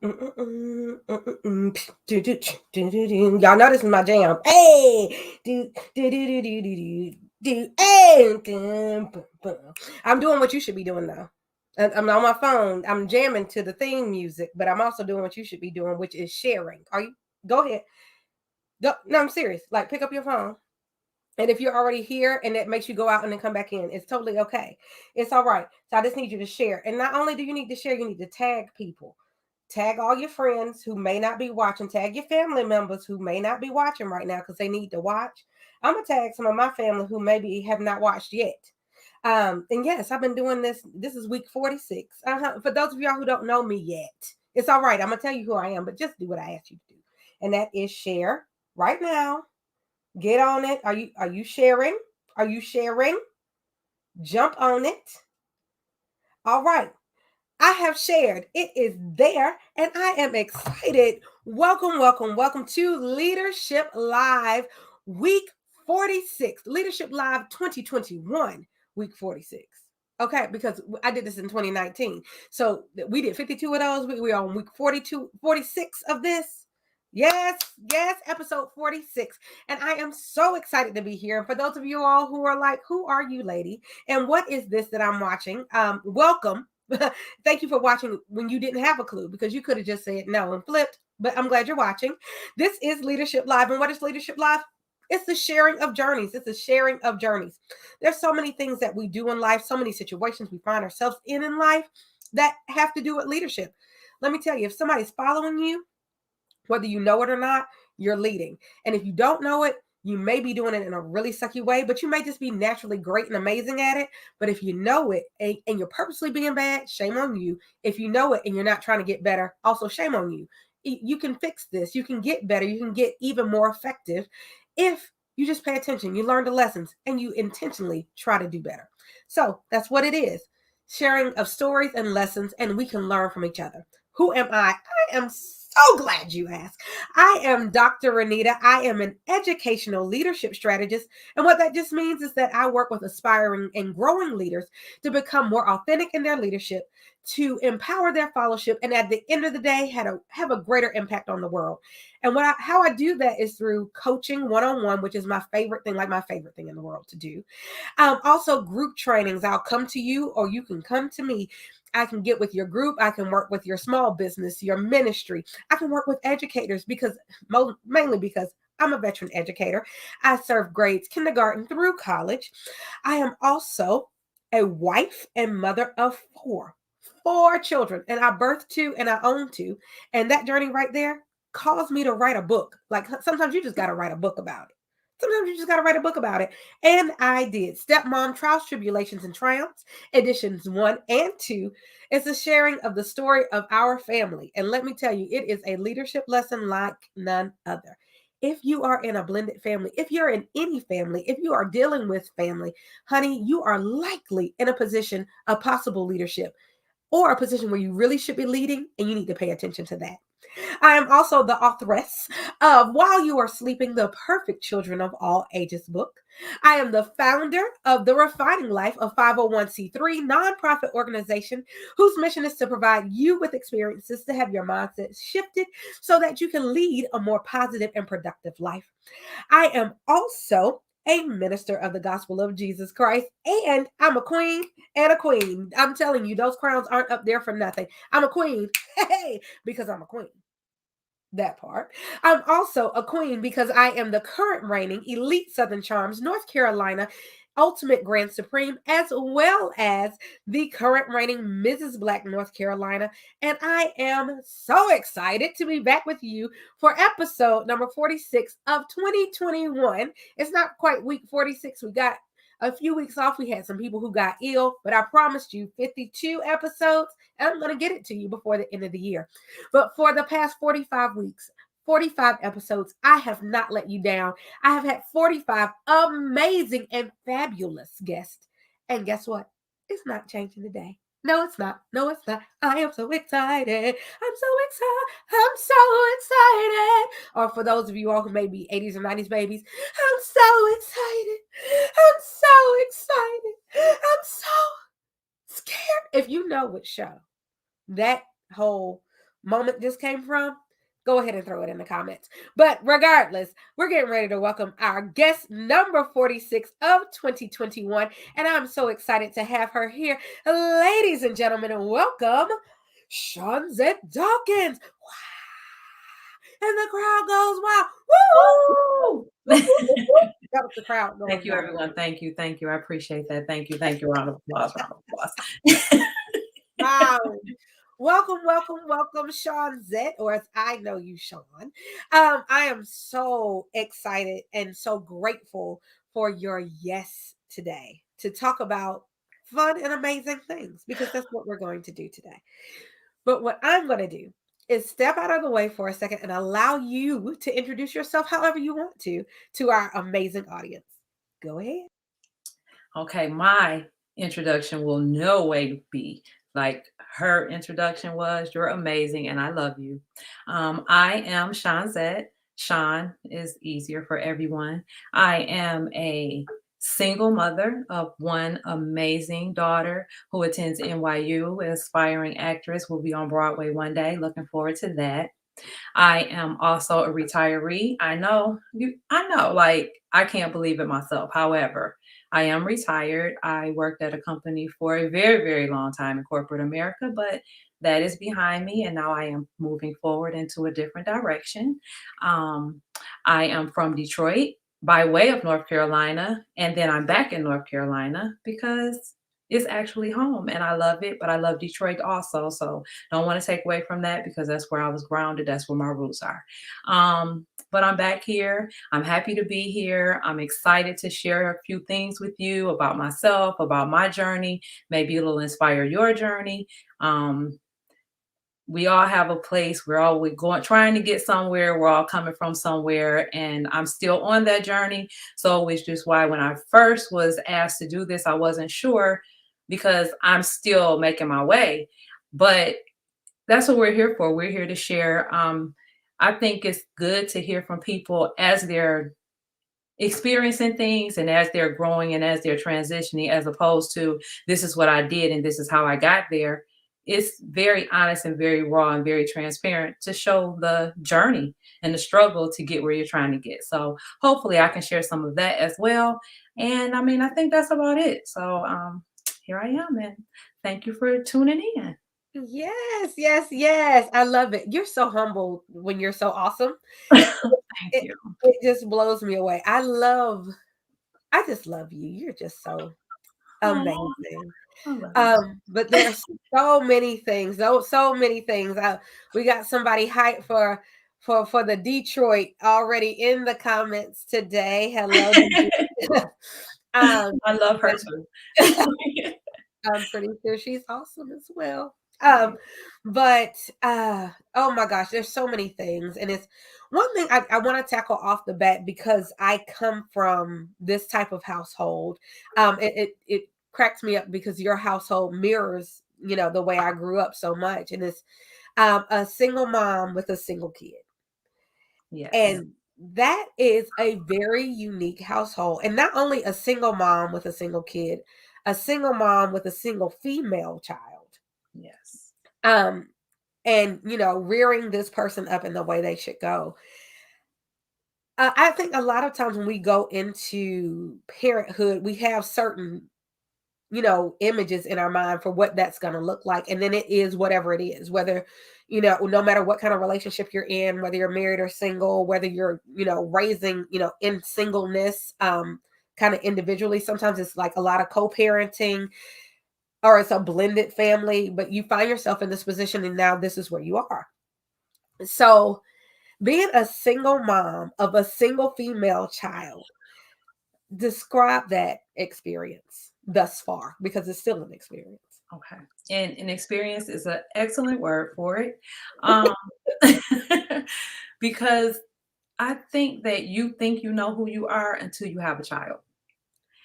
Y'all know this is my jam. Hey, hey. I'm doing what you should be doing now. I'm on my phone. I'm jamming to the theme music, but I'm also doing what you should be doing, which is sharing. Are you? Go ahead. Go. No, I'm serious. Like, pick up your phone. And if you're already here and that makes you go out and then come back in, it's totally okay. It's all right. So I just need you to share. And not only do you need to share, you need to tag people. Tag all your friends who may not be watching. Tag your family members who may not be watching right now because they need to watch. I'm going to tag some of my family who maybe have not watched yet. And yes, I've been doing this. This is week 46. For those of y'all who don't know me yet, it's all right. I'm going to tell you who I am, but just do what I asked you to do. And that is share right now. Get on it. Are you sharing? Are you sharing? Jump on it. All right. I have shared. It is there and I am excited. Welcome, welcome, welcome to Leadership Live week 46. Leadership Live 2021 week 46. Okay, because I did this in 2019. So we did 52 of those. We're on week 42, 46 of this. Yes, yes, episode 46. And I am so excited to be here. And for those of you all who are like, who are you, lady? And what is this that I'm watching? Welcome. Thank you for watching when you didn't have a clue because you could have just said no and flipped. But I'm glad you're watching. This is Leadership Live. And what is Leadership Live? It's the sharing of journeys. It's the sharing of journeys. There's so many things that we do in life, so many situations we find ourselves in life that have to do with leadership. Let me tell you, if somebody's following you, whether you know it or not, you're leading. And if you don't know it, you may be doing it in a really sucky way, but you may just be naturally great and amazing at it. But if you know it and you're purposely being bad, shame on you. If you know it and you're not trying to get better, also shame on you. You can fix this. You can get better. You can get even more effective if you just pay attention. You learn the lessons and you intentionally try to do better. So that's what it is. Sharing of stories and lessons, and we can learn from each other. Who am I? I am so glad you asked. I am Dr. Renita. I am an educational leadership strategist. And what that just means is that I work with aspiring and growing leaders to become more authentic in their leadership, to empower their fellowship, and at the end of the day, have a greater impact on the world. And how I do that is through coaching one-on-one, which is my favorite thing, like my favorite thing in the world to do. Also, group trainings. I'll come to you or you can come to me. I can get with your group. I can work with your small business, your ministry. I can work with educators mainly because I'm a veteran educator. I serve grades kindergarten through college. I am also a wife and mother of four children, and I birthed two and I own two. And that journey right there caused me to write a book. Like sometimes you just got to write a book about it. Sometimes you just got to write a book about it. And I did. Stepmom Trials, Tribulations, and Triumphs, editions 1 and 2. It's a sharing of the story of our family. And let me tell you, it is a leadership lesson like none other. If you are in a blended family, if you're in any family, if you are dealing with family, honey, you are likely in a position of possible leadership or a position where you really should be leading, and you need to pay attention to that. I am also the authoress of While You Are Sleeping, the Perfect Children of All Ages book. I am the founder of The Refining Life, a 501c3 nonprofit organization whose mission is to provide you with experiences to have your mindset shifted so that you can lead a more positive and productive life. I am also a minister of the gospel of Jesus Christ, and I'm a queen and a queen. I'm telling you, those crowns aren't up there for nothing. I'm a queen, hey, because I'm a queen. That part. I'm also a queen because I am the current reigning Elite Southern Charms North Carolina Ultimate Grand Supreme, as well as the current reigning Mrs. Black North Carolina. And I am so excited to be back with you for episode number 46 of 2021. It's not quite week 46. We got a few weeks off. We had some people who got ill, but I promised you 52 episodes, and I'm going to get it to you before the end of the year. But for the past 45 weeks, 45 episodes, I have not let you down. I have had 45 amazing and fabulous guests. And guess what? It's not changing today. No, it's not. No, it's not. I am so excited. I'm so excited. I'm so excited. Or for those of you all who may be 80s or 90s babies, I'm so excited. I'm so excited. I'm so scared. If you know which show that whole moment just came from, go ahead and throw it in the comments. But regardless, we're getting ready to welcome our guest number 46 of 2021. And I'm so excited to have her here. Ladies and gentlemen, and welcome Chonzette Dawkins. And the crowd goes wild. Woo! That was the crowd going Thank you, wild. everyone. Thank you. Thank you. I appreciate that. Thank you. Thank you. Round of applause. Round of applause. Wow. Welcome, welcome, welcome, Chonzette, or as I know you, Sean. I am so excited and so grateful for your yes today to talk about fun and amazing things, because that's what we're going to do today. But what I'm going to do is step out of the way for a second and allow you to introduce yourself however you want to our amazing audience. Go ahead. Okay, my introduction will no way be like her introduction was. You're amazing and I love you. I am Chonzette. Sean is easier for everyone. I am a single mother of one amazing daughter who attends NYU, an aspiring actress, will be on Broadway one day. Looking forward to that. I am also a retiree. I know, like I can't believe it myself. However, I am retired. I worked at a company for a very, very long time in corporate America, but that is behind me. And now I am moving forward into a different direction. Um, I am from Detroit by way of North Carolina. And then I'm back in North Carolina because it's actually home and I love it, but I love Detroit also. So don't want to take away from that because that's where I was grounded. That's where my roots are. But I'm back here. I'm happy to be here. I'm excited to share a few things with you about myself, about my journey. Maybe it'll inspire your journey. Um, we all have a place. We're going, trying to get somewhere. We're all coming from somewhere, and I'm still on that journey. So it's just why when I first was asked to do this, I wasn't sure because I'm still making my way. But that's what we're here for. We're here to share. I think it's good to hear from people as they're experiencing things and as they're growing and as they're transitioning, as opposed to this is what I did and this is how I got there. It's very honest and very raw and very transparent to show the journey and the struggle to get where you're trying to get. So hopefully I can share some of that as well. And I mean, I think that's about it. So here I am, and thank you for tuning in. Yes, yes, yes. I love it. You're so humble when you're so awesome. Thank It, you. it just blows me away. I just love you. You're just so Oh, amazing. I love you. But there's so many things, so many things. We got somebody hyped for the Detroit already in the comments today. Hello. um, I love her too. I'm pretty sure she's awesome as well. Um, but oh my gosh, there's so many things, and it's one thing I want to tackle off the bat because I come from this type of household. It cracks me up because your household mirrors, the way I grew up so much, and it's a single mom with a single kid, Yes. and that is a very unique household, and not only a single mom with a single kid, a single mom with a single female child. Yes. Um, and rearing this person up in the way they should go. I think a lot of times when we go into parenthood, we have certain images in our mind for what that's going to look like, and then it is whatever it is, whether no matter what kind of relationship you're in, whether you're married or single, whether you're raising in singleness, kind of individually. Sometimes it's like a lot of co-parenting, or it's a blended family, but you find yourself in this position and now this is where you are. So being a single mom of a single female child, describe that experience thus far, because it's still an experience. Okay. And an experience is an excellent word for it. Um, because I think that you think you know who you are until you have a child.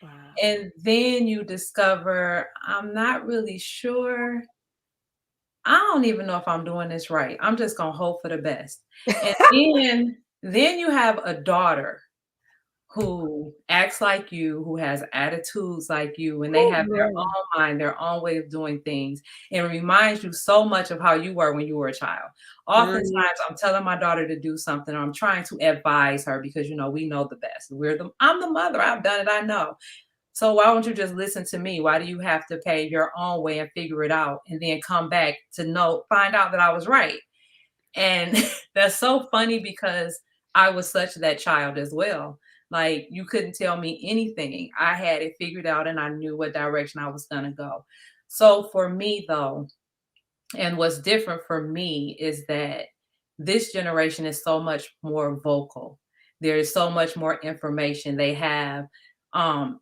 Wow. And then you discover, I'm not really sure. I don't even know if I'm doing this right. I'm just gonna hope for the best. And then you have a daughter who acts like you, who has attitudes like you, and they Oh, have their man. own mind, their own way of doing things, and reminds you so much of how you were when you were a child. Oftentimes, Mm, I'm telling my daughter to do something, or I'm trying to advise her because we know the best. I'm the mother. I've done it. I know. So why don't you just listen to me? Why do you have to pay your own way and figure it out, and then come back to find out that I was right? And that's so funny because I was such that child as well. Like, you couldn't tell me anything. I had it figured out and I knew what direction I was going to go. So for me, though, and what's different for me is that this generation is so much more vocal. There is so much more information. They have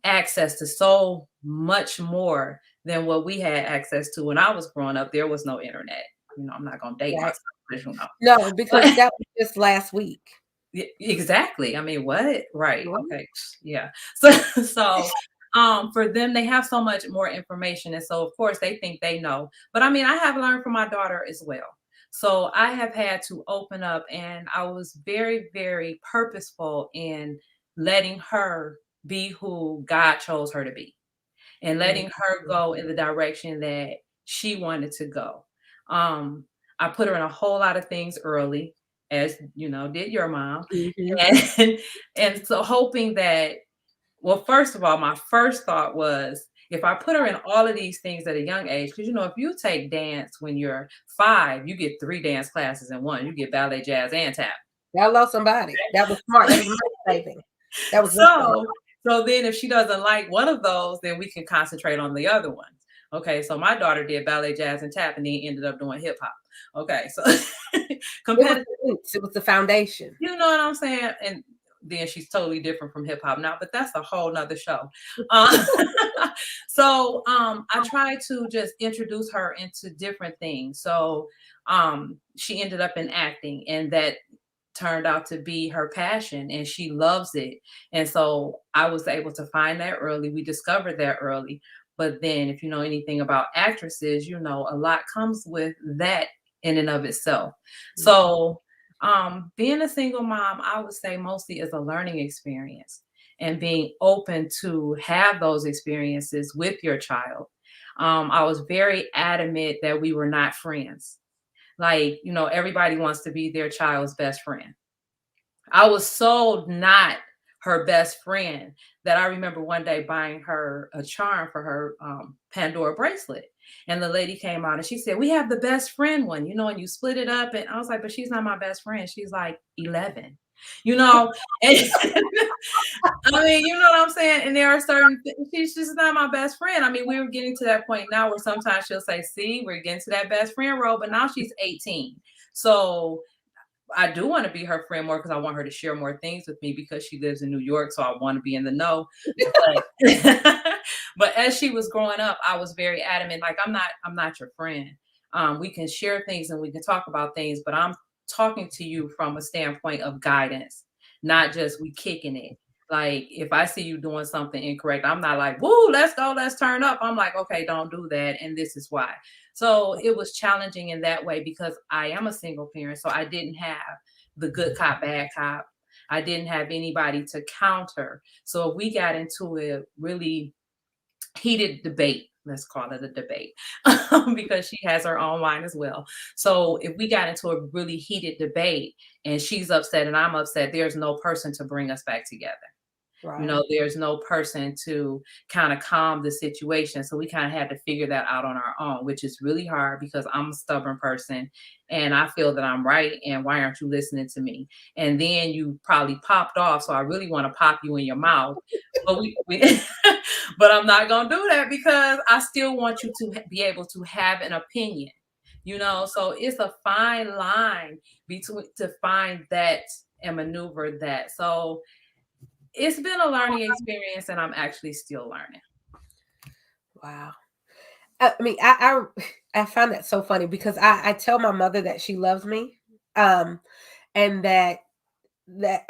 access to so much more than what we had access to when I was growing up. There was no internet. I'm not going to date right. myself, as you know. No, because But that was just last week. exactly. I mean, what? Right. Right? Okay. Yeah. So, for them, they have so much more information. And so, of course, they think they know. But I mean, I have learned from my daughter as well. So I have had to open up, and I was very, very purposeful in letting her be who God chose her to be, and Mm, letting her go in the direction that she wanted to go. Um, I put her in a whole lot of things early, as did your mom. mhm. And and so hoping that, well, first of all, my first thought was, if I put her in all of these things at a young age, because if you take dance when you're 5, you get 3 dance classes in one. You get ballet, jazz, and tap. I lost somebody. That was smart. That was money saving. That was good stuff. So so then if she doesn't like one of those, then we can concentrate on the other ones. Okay, so my daughter did ballet, jazz, and tap, and then ended up doing hip hop. Okay, so It was competitive, the roots. It was the foundation. you know what I'm saying? And then she's totally different from hip hop now, but that's a whole nother show. Um, I tried to just introduce her into different things. So she ended up in acting, and that turned out to be her passion, and she loves it. And so I was able to find that early. We discovered that early. But then, if you know anything about actresses, a lot comes with that in and of itself. Mhm. So being a single mom, I would say mostly is a learning experience, and being open to have those experiences with your child. I was very adamant that we were not friends. Like, everybody wants to be their child's best friend. I was so not her best friend that I remember one day buying her a charm for her Pandora bracelet. And the lady came out and she said, "We have the best friend one, and you split it up." And I was like, "But she's not my best friend. She's like 11, you know?" And I mean, you know what I'm saying? And there are she's just not my best friend. I mean, we were getting to that point now where sometimes she'll say, "See, we're getting to that best friend role," but now she's 18. So I do want to be her friend more because I want her to share more things with me because she lives in New York. So I want to be in the know. But but as she was growing up, I was very adamant, like, I'm not your friend. We can share things and we can talk about things, but I'm talking to you from a standpoint of guidance, not just we kicking it. Like, if I see you doing something incorrect, I'm not like, "Woo, let's go, let's turn up." I'm like, "Okay, don't do that, and this is why." So it was challenging in that way because I am a single parent. So I didn't have the good cop, bad cop. I didn't have anybody to counter. So we got into a really heated debate. Let's call it a debate because she has her own mind as well. So if we got into a really heated debate and she's upset and I'm upset, there's no person to bring us back together. Right. There's no person to kind of calm the situation. So we kind of had to figure that out on our own, which is really hard because I'm a stubborn person and I feel that I'm right. And why aren't you listening to me? And then you probably popped off. So I really want to pop you in your mouth. But we but I'm not going to do that because I still want you to be able to have an opinion. So it's a fine line between to find that and maneuver that. So it's been a learning experience and I'm actually still learning. Wow. I mean, I find that so funny because I tell my mother that she loves me, um, and that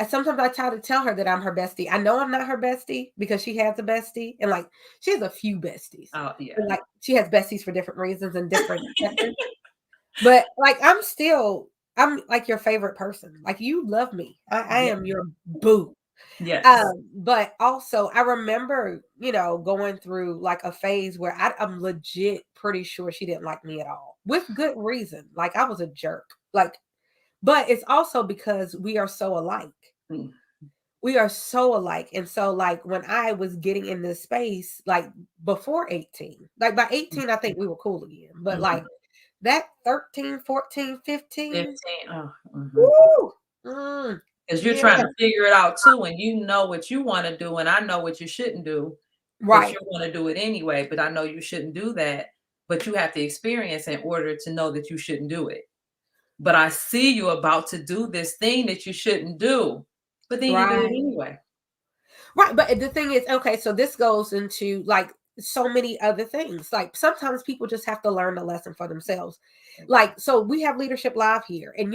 sometimes I try to tell her that I'm her bestie. I know I'm not her bestie because she has a bestie, and like she has a few besties, Oh, yeah. and like she has besties for different reasons and different sectors. But like I'm like your favorite person. Like you love me. I Yeah. am your boo. Yes. But also I remember, going through like a phase where I'm legit pretty sure she didn't like me at all with good reason. Like I was a jerk. Like, but it's also because we are so alike. Mm, We are so alike. And so like when I was getting in this space, like before 18, like by mm, 18, I think we were cool again. But like mhm. that 13, 14, 15, 15, oh, mhm. woo, mm, 'Cause you're yeah, trying to figure it out too, and you know what you wanna do, and I know what you shouldn't do, but right, you wanna do it anyway, but I know you shouldn't do that, but you have to experience in order to know that you shouldn't do it. But I see you about to do this thing that you shouldn't do, but then you do it right. anyway. Right, but the thing is, okay, so this goes into like so many other things. Like sometimes people just have to learn the lesson for themselves. Like, so we have Leadership Live here, and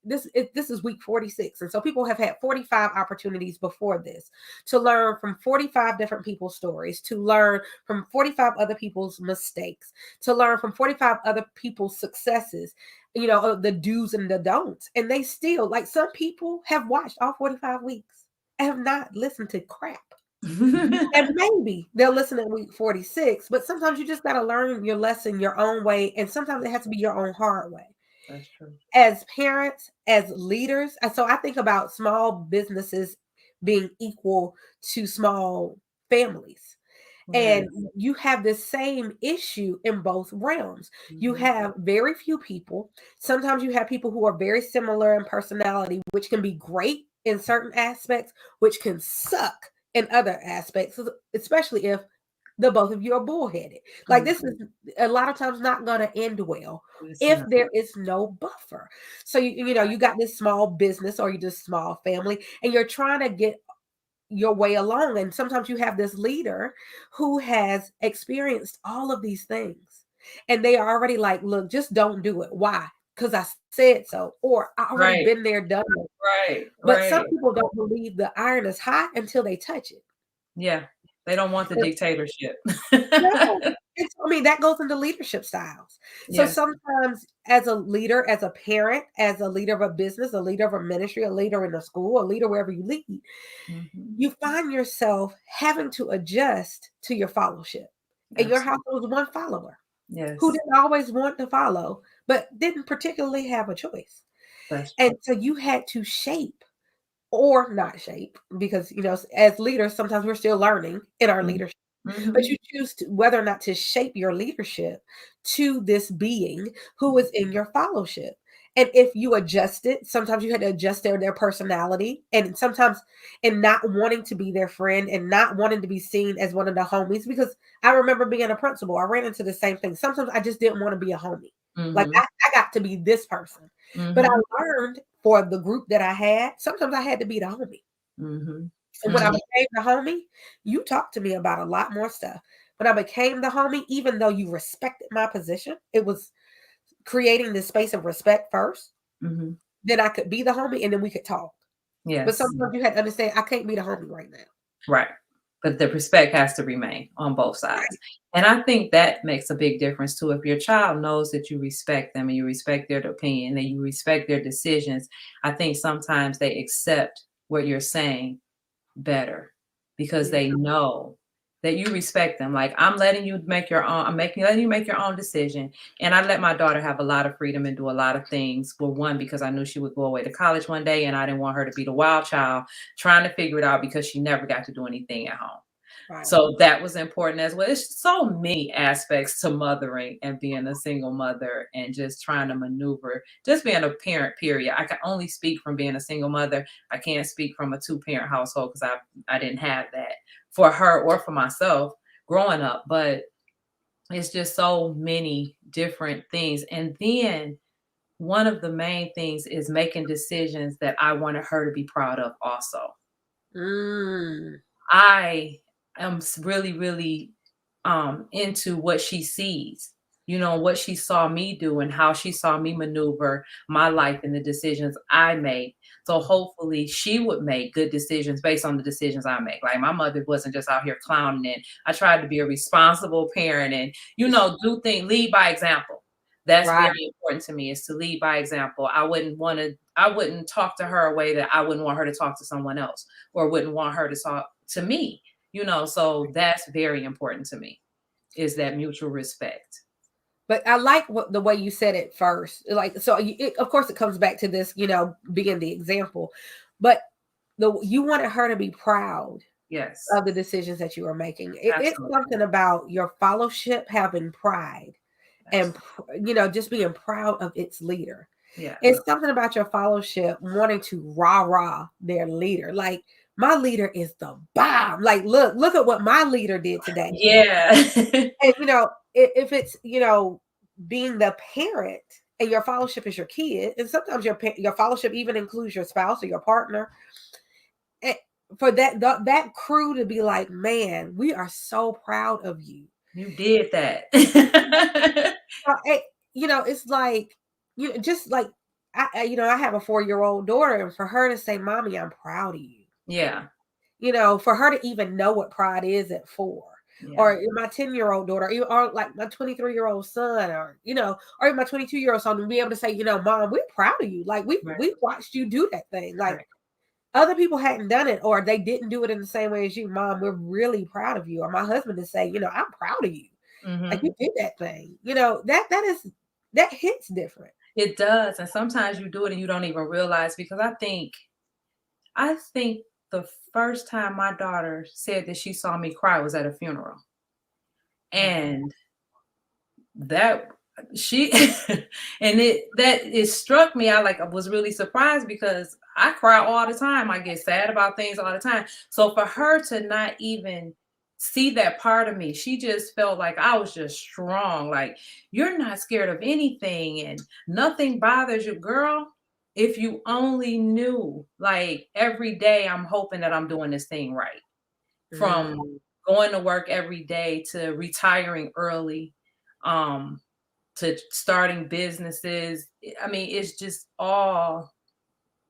this is week 46, and so people have had 45 opportunities before this to learn from 45 different people's stories, to learn from 45 other people's mistakes, to learn from 45 other people's successes. The do's and the don'ts, and they still like some people have watched all 45 weeks have not listened to crap. And maybe they'll listen at week 46, but sometimes you just got to learn your lesson your own way. And sometimes it has to be your own hard way. That's true. As parents, as leaders, and so I think about small businesses being equal to small families. And Yes. you have the same issue in both realms. You Mhm. have very few people. Sometimes you have people who are very similar in personality, which can be great in certain aspects, which can suck in other aspects, especially if the both of you are bullheaded. Like Mhm. this is a lot of times not going to end well It's if not. there is no buffer. So you got this small business or you just small family, and you're trying to get your way along. And sometimes you have this leader who has experienced all of these things. And they are already like, look, just don't do it. Why? Because I said so. Or I already Right, been there, done it. right, But some right. people don't believe the iron is hot until they touch it. Yeah, they don't want the dictatorship. No. I mean, that goes into leadership styles. So Yes. sometimes as a leader, as a parent, as a leader of a business, a leader of a ministry, a leader in a school, a leader wherever you lead, Mhm. you find yourself having to adjust to your fellowship. In your Absolutely. house, there was one follower who Yes, didn't always want to follow, but didn't particularly have a choice. that's And true. so you had to shape or not shape because, as leaders, sometimes we're still learning in our Mm. leadership. But Mhm. you choose whether or not to shape your leadership to this being who is in your fellowship. And if you adjust it, sometimes you had to adjust their personality, and sometimes in not wanting to be their friend and not wanting to be seen as one of the homies. Because I remember being a principal, I ran into the same thing. Sometimes I just didn't want to be a homie. Like Mhm. I got to be this person. But Mhm. I learned for the group that I had, sometimes I had to be the homie. Mhm. And when I Mhm. became the homie, you talked to me about a lot more stuff. When I became the homie, even though you respected my position, it was creating this space of respect first. Mhm. Then I could be the homie and then we could talk. But Yes. sometimes you had to understand I can't be the homie right now. Right. But the respect has to remain on both sides. And I think that makes a big difference too. If your child knows that you respect them and you respect their opinion and you respect their decisions, I think sometimes they accept what you're saying better because Yeah. they know that you respect them. Like I'm letting you make your own, letting you make your own decision. And I let my daughter have a lot of freedom and do a lot of things. Well, one, because I knew she would go away to college one day and I didn't want her to be the wild child trying to figure it out because she never got to do anything at home. Right. So that was important as well. It's so many aspects to mothering and being a single mother and just trying to maneuver, just being a parent, period. I can only speak from being a single mother. I can't speak from a two-parent household because I didn't have that for her or for myself growing up. But it's just so many different things. And then one of the main things is making decisions that I wanted her to be proud of also. Mm. I am really, really into what she sees, what she saw me do and how she saw me maneuver my life and the decisions I make. So hopefully she would make good decisions based on the decisions I make. Like my mother wasn't just out here clowning it. I tried to be a responsible parent and, do things, lead by example. That's Right. very important to me is to lead by example. I wouldn't want to talk to her a way that I wouldn't want her to talk to someone else, or wouldn't want her to talk to me, so that's very important to me, is that mutual respect. But I like the way you said it first. Like, so of course it comes back to this, being the example, but you wanted her to be proud Yes, of the decisions that you are making. It's absolutely. something about your fellowship having pride and, Absolutely. just being proud of its leader. Yes. It's something about your fellowship wanting to rah their leader. Like, my leader is the bomb. Like, look at what my leader did today. Yeah. And if it's being the parent, and your fellowship is your kid, and sometimes your fellowship even includes your spouse or your partner, and for that crew to be like, man, we are so proud of you. You did that. It, it's like, just like, I have a 4-year-old daughter, and for her to say, "Mommy, I'm proud of you." Yeah. For her to even know what pride is at 4, Yeah. or my 10-year-old daughter, or like my 23-year-old son, or or even my 22-year-old son, to be able to say, "Mom, we're proud of you. Like, Right. we watched you do that thing. Like, Right. other people hadn't done it, or they didn't do it in the same way as you. Mom, we're really proud of you." Or my husband to say, "I'm proud of you. Like, Hmm. you did that thing." That hits different. It does. And sometimes you do it and you don't even realize, because I think the first time my daughter said that she saw me cry was at a funeral. Wow. And that she and it struck me. I was really surprised, because I cry all the time. I get sad about things all the time. So for her to not even see that part of me, she just felt like I was just strong. Like, you're not scared of anything and nothing bothers you, girl. If you only knew, like, every day I'm hoping that I'm doing this thing right. From Mm. going to work every day to retiring early, um, to starting businesses. I mean, it's just all,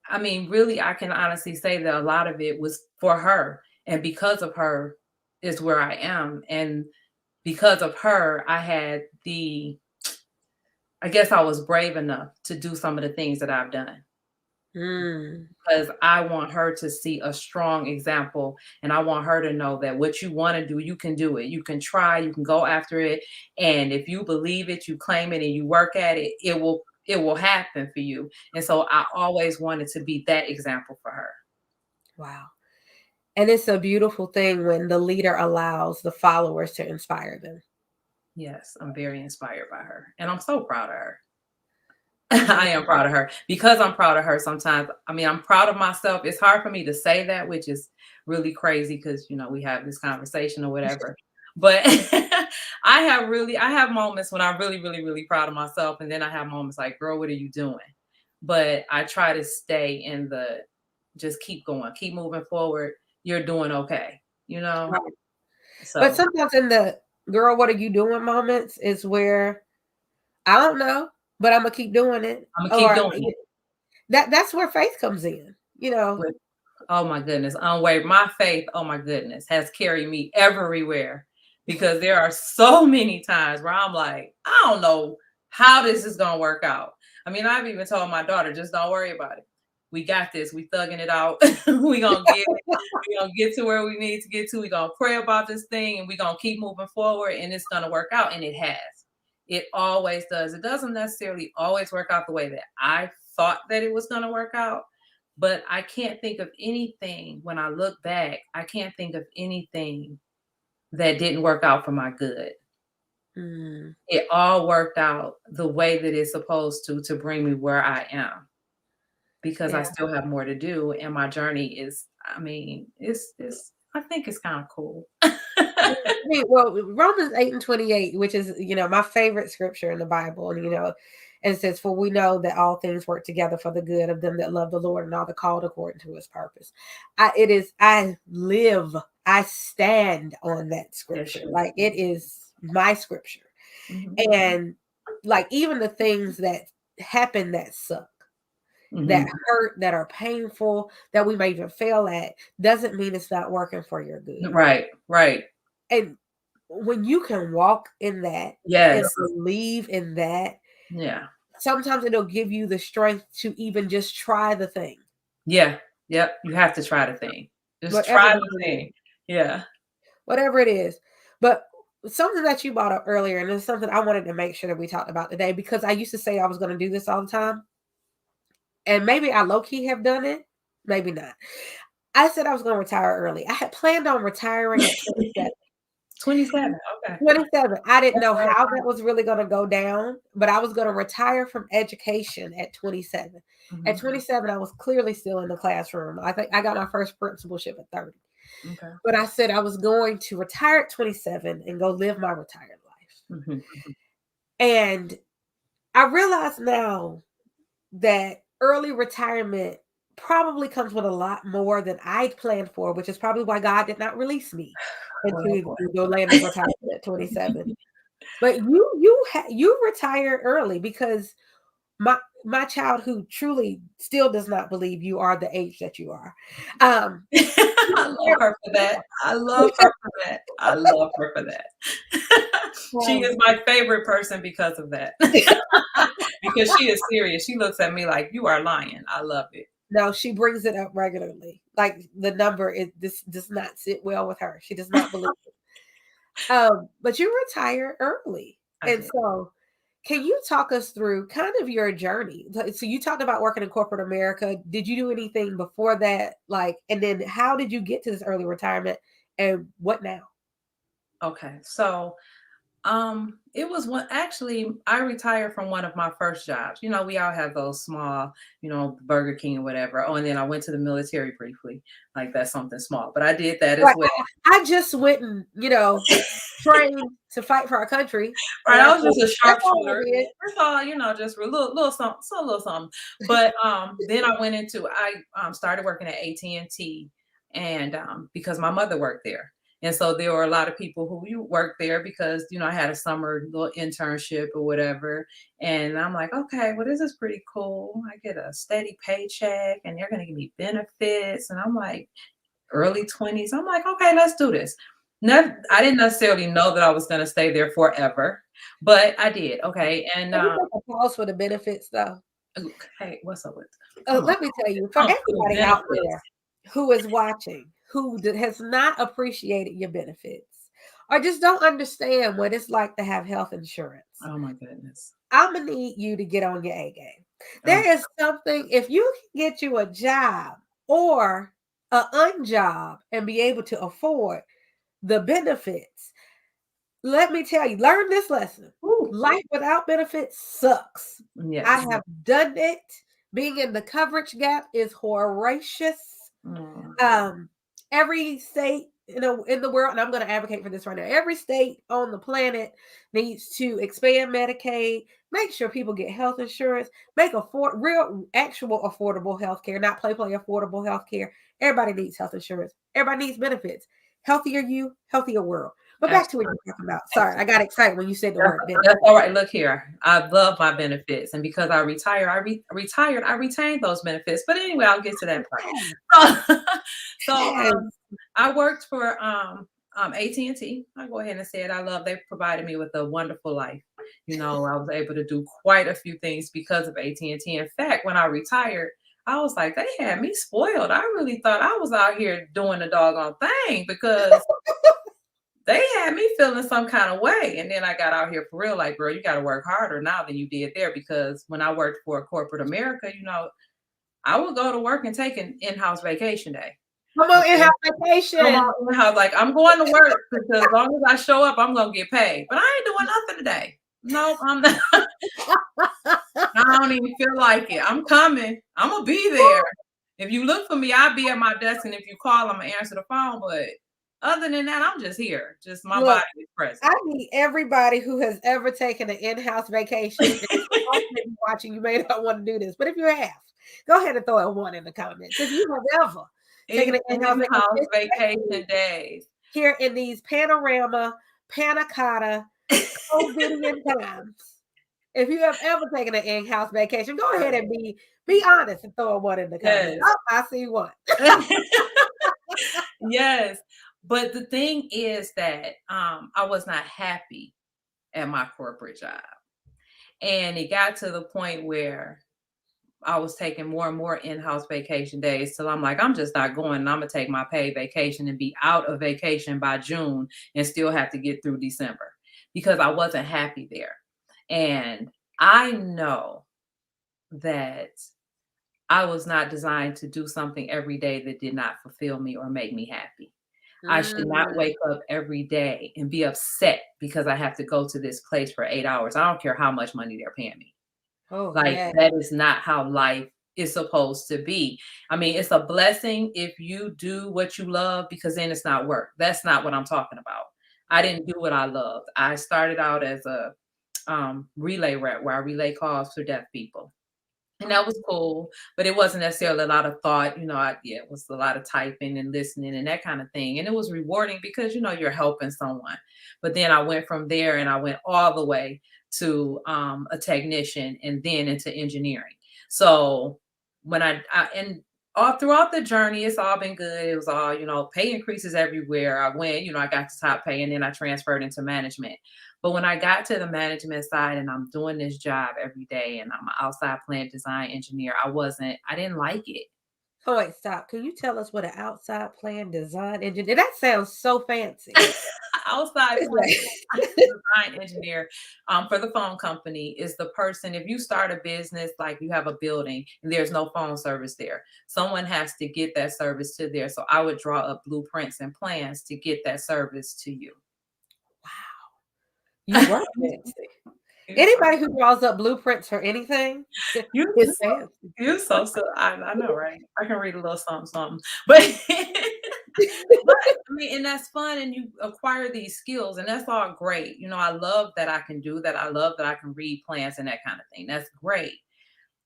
I mean, really, I can honestly say that a lot of it was for her. And because of her is where I am. And because of her, I guess I was brave enough to do some of the things that I've done, Mm. because I want her to see a strong example, and I want her to know that what you want to do, you can do it. You can try, you can go after it, and if you believe it, you claim it and you work at it, it will happen for you. And so I always wanted to be that example for her. Wow. And it's a beautiful thing when the leader allows the followers to inspire them. Yes, I'm very inspired by her, and I'm so proud of her. Mm. I am proud of her. Because I'm proud of her, sometimes, I mean, I'm proud of myself. It's hard for me to say that, which is really crazy, because we have this conversation or whatever. But I have moments when I'm really, really, really proud of myself. And then I have moments like, girl, what are you doing? But I try to stay in the, just keep going, keep moving forward. You're doing okay, you know? Right. But So sometimes in the "girl, what are you doing" moments is where, I don't know, but I'm gonna keep doing it. I'm gonna keep Or doing it. that's where faith comes in. With Oh my goodness, unwavering. My faith, oh my goodness, has carried me everywhere, because there are so many times where I'm like, I don't know how this is gonna work out. I mean, I've even told my daughter, just don't worry about it. We got this. We thugging it out. We gonna get it. We gonna get to where we need to get to. We gonna pray about this thing, and we gonna keep moving forward, and it's gonna work out. And it has. It always does. It doesn't necessarily always work out the way that I thought that it was gonna work out, but I can't think of anything when I look back. I can't think of anything that didn't work out for my good. Mm, It all worked out the way that it's supposed to bring me where I am, because I yeah. still have more to do. And my journey is, I mean, it's I think it's kind of cool. Well, Romans 8:28, which is, my favorite scripture in the Bible, and it says, "For we know that all things work together for the good of them that love the Lord, and all the called according to his purpose." I stand on that Yes, scripture. you. Like, it is my scripture. Mhm. And, like, even the things that happen that suck, that Mhm. hurt, that are painful, that we may even fail at, doesn't mean it's not working for your good. Right, right. And when you can walk in that and Yes. believe in that, Yeah. sometimes it'll give you the strength to even just try the thing. Yeah. Yep. You have to try the thing. Just Whatever try that the is. thing. Yeah. Whatever it is. But something that you brought up earlier, and it's something I wanted to make sure that we talked about today, because I used to say I was going to do this all the time. And maybe I low-key have done it, maybe not. I said I was going to retire early. I had planned on retiring at 27. 27. Okay. 27. I didn't That's know right. how that was really going to go down, but I was going to retire from education at 27. At Mhm. 27, I was clearly still in the classroom. I think I got my first principalship at 30. Okay. But I said I was going to retire at 27 and go live my retired life. Mhm. And I realize now that early retirement probably comes with a lot more than I planned for, which is probably why God did not release me Oh, into boy. the land of retirement at 27. But you retire early, because my child, who truly still does not believe you are the age that you are. Um, I love her for that. I love her for that. I love her for that. She is my favorite person because of that. Because she is serious. She looks at me like, you are lying. I love it. no, she brings it up regularly. Like, the number this does not sit well with her. She does not believe it. But you retire early, I and did. so can you talk us through kind of your journey? So you talked about working in corporate America. Did you do anything before that? Like, and then how did you get to this early retirement, and what now? Okay. So it was one actually I retired from one of my first jobs. You know, we all have those small, Burger King or whatever. Oh, and then I went to the military briefly. Like that's something small. But I did that as Right. well. I just went and, trained to fight for our country. And Right. I I was said, just a that's all I sharpshooter. did. That's all, just a little something, so a little something. But then I started working at AT&T, and because my mother worked there. And so there were a lot of people who you worked there because, I had a summer little internship or whatever. And I'm like, okay, well, this is pretty cool. I get a steady paycheck and they're going to give me benefits. And I'm like, early 20s. I'm like, okay, let's do this. I didn't necessarily know that I was going to stay there forever, but I did. Okay. And, Can we take a pause for the benefits, though? hey, what's up with, come on, Let me tell you, for come on, for the everybody out benefits. there who is watching, who has not appreciated your benefits, or just don't understand what it's like to have health insurance, Oh my goodness. I'm gonna need you to get on your A game. Oh, There is something, if you can get you a job or a unjob and be able to afford the benefits, let me tell you, learn this lesson. whew, Life without benefits sucks. I yes. have done it. Being in the coverage gap is horrendous. Mm, Um, every state in the world, and I'm going to advocate for this right now. Every state on the planet needs to expand Medicaid, make sure people get health insurance, make real, actual affordable health care, not play affordable health care. Everybody needs health insurance. Everybody needs benefits. Healthier you, healthier world. But back to what absolutely. you're talking about. Sorry, I got excited when you said the That's, word that's benefit. all right. Look here. I love my benefits. And because I retired, retired, I retained those benefits. But anyway, I'll get to that part. So, so Yes. I worked for AT&T. I go ahead and say it. They provided me with a wonderful life. I was able to do quite a few things because of AT&T. In fact, when I retired, I was like, they had me spoiled. I really thought I was out here doing the doggone thing because they had me feeling some kind of way. And then I got out here for real, like, girl, you got to work harder now than you did there. Because when I worked for corporate America, I would go to work and take an in-house vacation day. Come on, Okay. in-house Come vacation. on in-house, like I'm going to work because as long as I show up, I'm gonna get paid. But I ain't doing nothing today. No, I'm not. I don't even feel like it. I'm coming. I'm gonna be there. If you look for me, I'll be at my desk, and if you call, I'm gonna answer the phone. But other than that, I'm just here. Just my Look, body is present. I need everybody who has ever taken an in-house vacation. And if you're watching, you may not want to do this, but if you have, go ahead and throw a one in the comments. If you have ever taken an in-house In-house vacation, vacation days. here in these panorama, panna cotta, COVIDian times, if you have ever taken an in-house vacation, go ahead and be honest and throw a one in the comments. Yes. Oh, I see one. Yes. But the thing is that I was not happy at my corporate job. And it got to the point where I was taking more and more in-house vacation days till I'm like, I'm just not going. And I'm gonna take my paid vacation and be out of vacation by June and still have to get through December because I wasn't happy there. And I know that I was not designed to do something every day that did not fulfill me or make me happy. I should not Mm. wake up every day and be upset because I have to go to this place for 8 hours. I don't care how much money they're paying me. Oh, Like, yeah. that is not how life is supposed to be. I mean, it's a blessing if you do what you love because then it's not work. That's not what I'm talking about. I didn't do what I loved. I started out as a relay rep where I relay calls for deaf people. And that was cool, but it wasn't necessarily a lot of thought, yeah, it was a lot of typing and listening and that kind of thing. And it was rewarding because, you're helping someone. But then I went from there and I went all the way to a technician and then into engineering. So and all throughout the journey, it's all been good. It was all, pay increases everywhere. I went, I got to top pay and then I transferred into management. But when I got to the management side and I'm doing this job every day and I'm an outside plant design engineer, I didn't like it. Oh, wait, stop. Can you tell us what an outside plan design engineer? That sounds so fancy. Outside What is plant that? design engineer for the phone company is the person, if you start a business, like you have a building and there's no phone service there, someone has to get that service to there. So I would draw up blueprints and plans to get that service to you. Wow, you were fancy. Anybody who draws up blueprints for anything You is fancy. you so I know, right? I can read a little something, something. But but I mean, and that's fun, and you acquire these skills, and that's all great. I love that I can do that. I love that I can read plans and that kind of thing. That's great.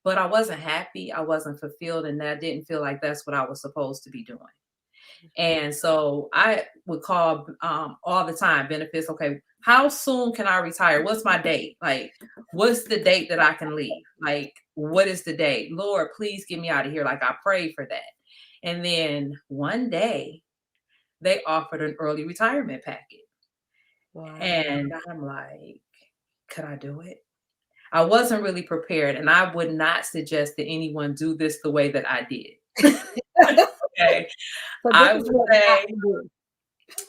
But I wasn't happy. I wasn't fulfilled, and that didn't feel like that's what I was supposed to be doing. And so I would call all the time benefits. Okay, how soon can I retire? What's my date? Like, what's the date that I can leave? Like, what is the date? Lord, please get me out of here. Like, I prayed for that. And then one day they offered an early retirement package. Wow. And I'm like, could I do it? I wasn't really prepared. And I would not suggest that anyone do this the way that I did. Okay. So this I is would what not say to do.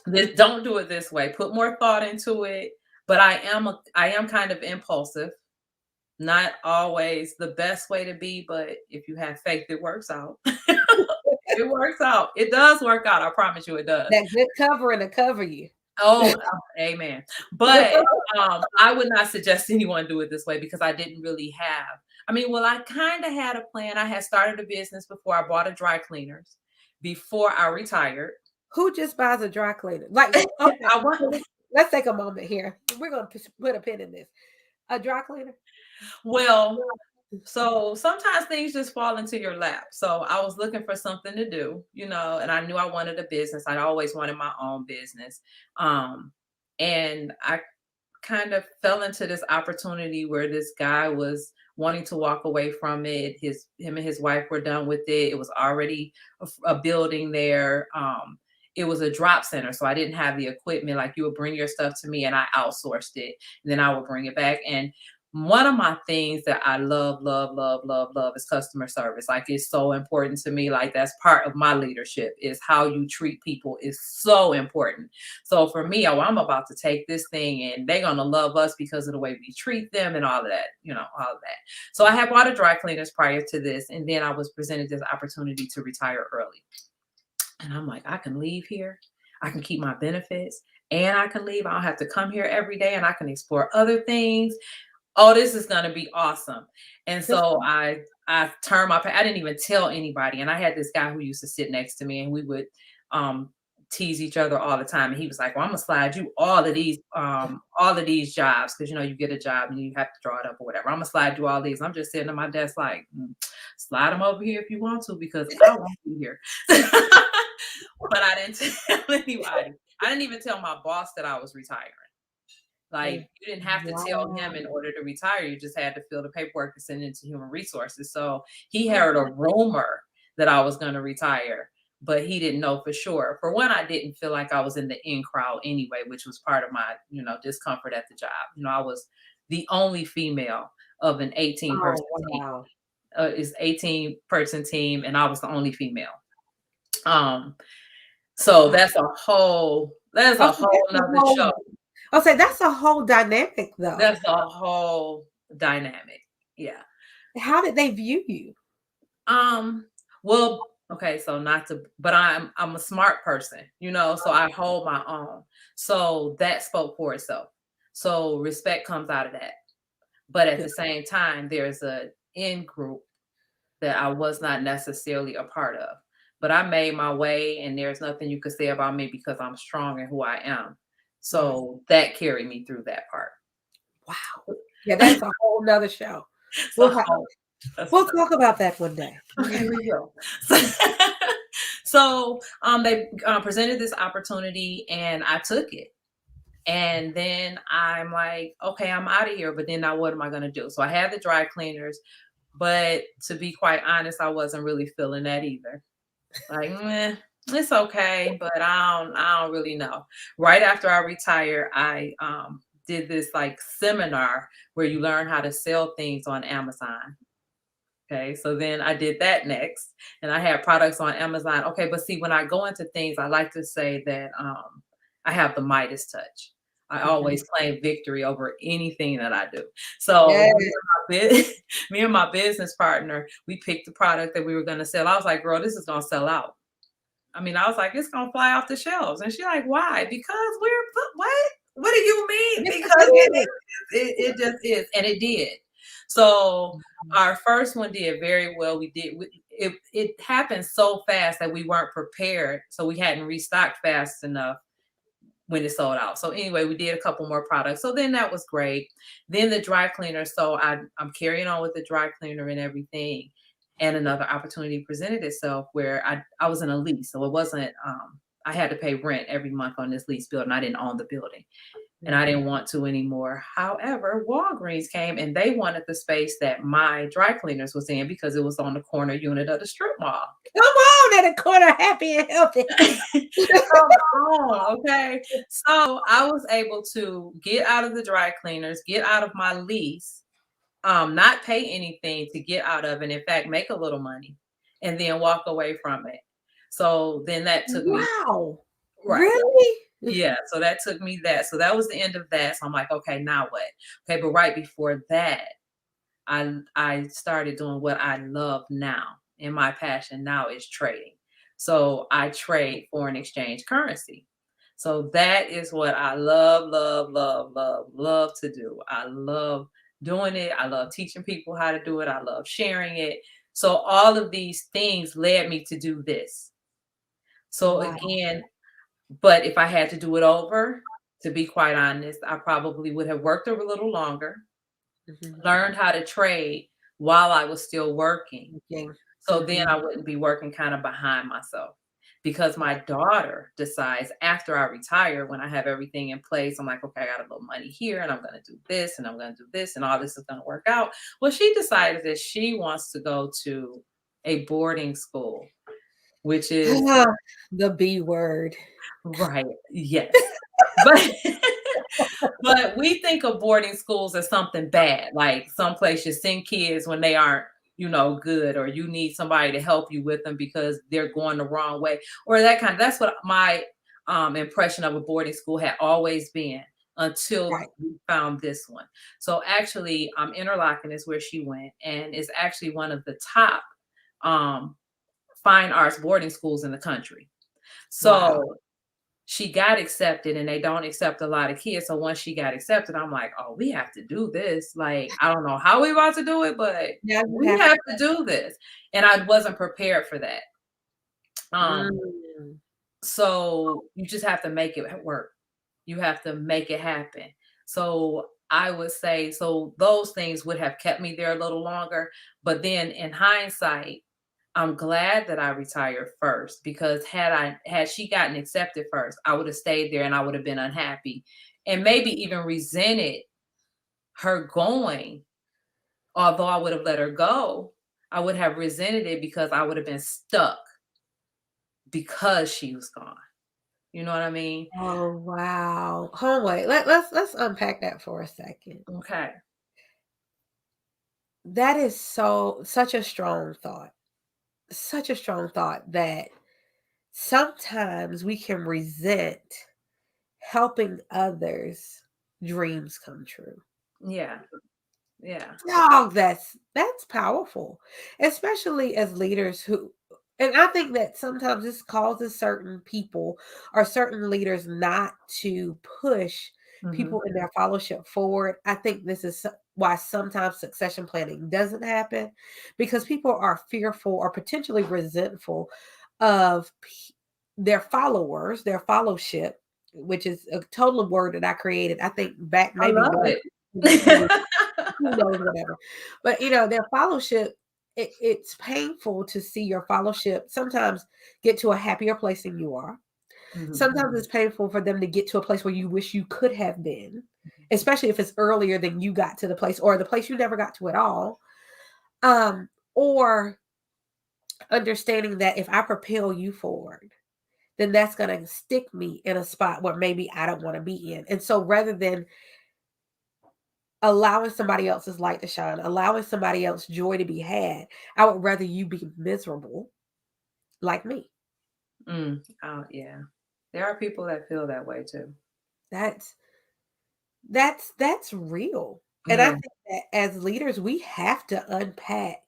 this, don't do it this way. Put more thought into it. But I am kind of impulsive. Not always the best way to be, but if you have faith, it works out. It works out. It does work out. I promise you it does. That good covering to cover you. Amen. But I would not suggest anyone do it this way because I didn't really have. I mean, well, I kind of had a plan. I had started a business before I bought a dry cleaners before I retired. Who just buys a dry cleaner? Like, okay, I want so let's take a moment here. We're gonna put a pin in this. A dry cleaner? well, so sometimes things just fall into your lap. So I was looking for something to do, and I knew I wanted a business. I always wanted my own business. Um, and I kind of fell into this opportunity where this guy was wanting to walk away from it. Him and his wife were done with it. It was already a building there. It was a drop center, so I didn't have the equipment. Like, you would bring your stuff to me, and I outsourced it, and then I would bring it back. And one of my things that I love, love, love, love, love is customer service. Like, it's so important to me. Like, that's part of my leadership, is how you treat people is so important. So for me, oh, I'm about to take this thing and they're going to love us because of the way we treat them and all of that, all of that. So I had bought a dry cleaners prior to this. And then I was presented this opportunity to retire early. And I'm like, I can leave here. I can keep my benefits and I can leave. I don't have to come here every day and I can explore other things. Oh, this is going to be awesome. And so I turned I didn't even tell anybody. And I had this guy who used to sit next to me and we would um tease each other all the time. And he was like, well, I'm gonna slide you all of these jobs because you get a job and you have to draw it up or whatever. I'm gonna slide you all these. I'm just sitting at my desk like, slide them over here if you want to because I won't be here. But I didn't tell anybody. I didn't even tell my boss that I was retiring. Like, you didn't have to tell him in Wow. order to retire. You just had to fill the paperwork and send it to human resources. So he heard a rumor that I was going to retire, but he didn't know for sure. For one, I didn't feel like I was in the in crowd anyway, which was part of my, discomfort at the job. I was the only female of an 18 Oh, person team. wow. Is 18-person team, and I was the only female. Um, so Wow. that's Oh, a so that's whole a nother whole show. I'll say that's a whole dynamic, though. That's a whole dynamic. Yeah. How did they view you? Um, well, okay, so not to, but I'm a smart person, so I hold my own. So that spoke for itself. So respect comes out of that. But at Good. the same time, there's a in group that I was not necessarily a part of. But I made my way, and there's nothing you could say about me because I'm strong in who I am. Right. So that carried me through that part. Wow. Yeah, that's a whole nother show. We'll So ha that's we'll talk about that one day. okay, we will. So they presented this opportunity, and I took it. And then I'm like, okay, I'm out of here. But then now what am I going to do? So I had the dry cleaners, but to be quite honest, I wasn't really feeling that either. Like, meh, it's okay, but I don't really know. Right after I retired, I did this like seminar where you learn how to sell things on Amazon. Okay, so then I did that next, and I had products on Amazon. Okay, but see, when I go into things, I like to say that I have the Midas touch. I Mhm. always claim victory over anything that I do. So Yeah. me and my business partner, we picked the product that we were going to sell. I was like, "Girl, this is going to sell out." I mean, I was like, "It's going to fly off the shelves," and she's like, "Why?" Because what? What do you mean? Because Because it it it just is, and it did. So is. our first one did very well. It happened so fast that we weren't prepared, so we hadn't restocked fast enough when it sold out. So anyway, we did a couple more products. So then that was great. Then the dry cleaner. So I'm carrying on with the dry cleaner and everything. And another opportunity presented itself where I was in a lease. So it wasn't I had to pay rent every month on this lease building. I didn't own the building, and I Mhm. didn't want to anymore. However, Walgreens came and they wanted the space that my dry cleaners was in because it was on the corner unit of the strip mall. Come on, in the corner, happy and healthy. Come on, okay? So I was able to get out of the dry cleaners, get out of my lease, not pay anything to get out of it. In fact, make a little money and then walk away from it. So then that took me Wow. right. Really? Yeah, so that took me that. So that was the end of that. So I'm like, okay, now what? Okay, but right before that, I started doing what I love now. And my passion now is trading. So I trade foreign exchange currency. So that is what I love, love, love, love, love to do. I love doing it. I love teaching people how to do it. I love sharing it. So all of these things led me to do this. So Wow. again, but if I had to do it over, to be quite honest, I probably would have worked a little longer, Mhm. learned how to trade while I was still working. Okay. So then Mhm. I wouldn't be working kind of behind myself. Because my daughter decides after I retire, when I have everything in place, I'm like, okay, I got a little money here, and I'm going to do this, and I'm going to do this, and all this is going to work out. Well, she decided that she wants to go to a boarding school, which is Ah, the B word. right. Yes. But but we think of boarding schools as something bad, like someplace you send kids when they aren't, good, or you need somebody to help you with them because they're going the wrong way, or that's what my impression of a boarding school had always been until Right. we found this one. So actually, Interlochen is where she went, and is actually one of the top um, fine arts boarding schools in the country. Wow. So she got accepted, and they don't accept a lot of kids. So once she got accepted, I'm like, oh, we have to do this. Like, I don't know how we about to do it, but Now you we have have to do this. And I wasn't prepared for that. Um, mm, so you just have to make it work. You have to make it happen. So I would say, so those things would have kept me there a little longer. But then in hindsight, I'm glad that I retired first, because had she gotten accepted first, I would have stayed there and I would have been unhappy and maybe even resented her going. Although I would have let her go, I would have resented it because I would have been stuck because she was gone. You know what I mean? Oh wow. Hold wait. Let's unpack that for a second. Okay. That is such a strong thought. Such a strong thought that sometimes we can resent helping others' dreams come true. Yeah. Yeah. Oh, that's powerful, especially as leaders who, and I think that sometimes this causes certain people or certain leaders not to push Hmm. people in their fellowship forward. I think this is why sometimes succession planning doesn't happen because people are fearful or potentially resentful of their followers, their fellowship, which is a total word that I created. I think back I maybe love one it. 20 who knows, whatever. But their fellowship, it's painful to see your fellowship sometimes get to a happier place than you are. Hmm. Sometimes it's painful for them to get to a place where you wish you could have been, especially if it's earlier than you got to the place or the place you never got to at all. Or understanding that if I propel you forward, then that's going to stick me in a spot where maybe I don't want to be in. And so rather than allowing somebody else's light to shine, allowing somebody else joy to be had, I would rather you be miserable like me. Oh, yeah. There are people that feel that way too. That's that's real. And I Yeah. think that as leaders, we have to unpack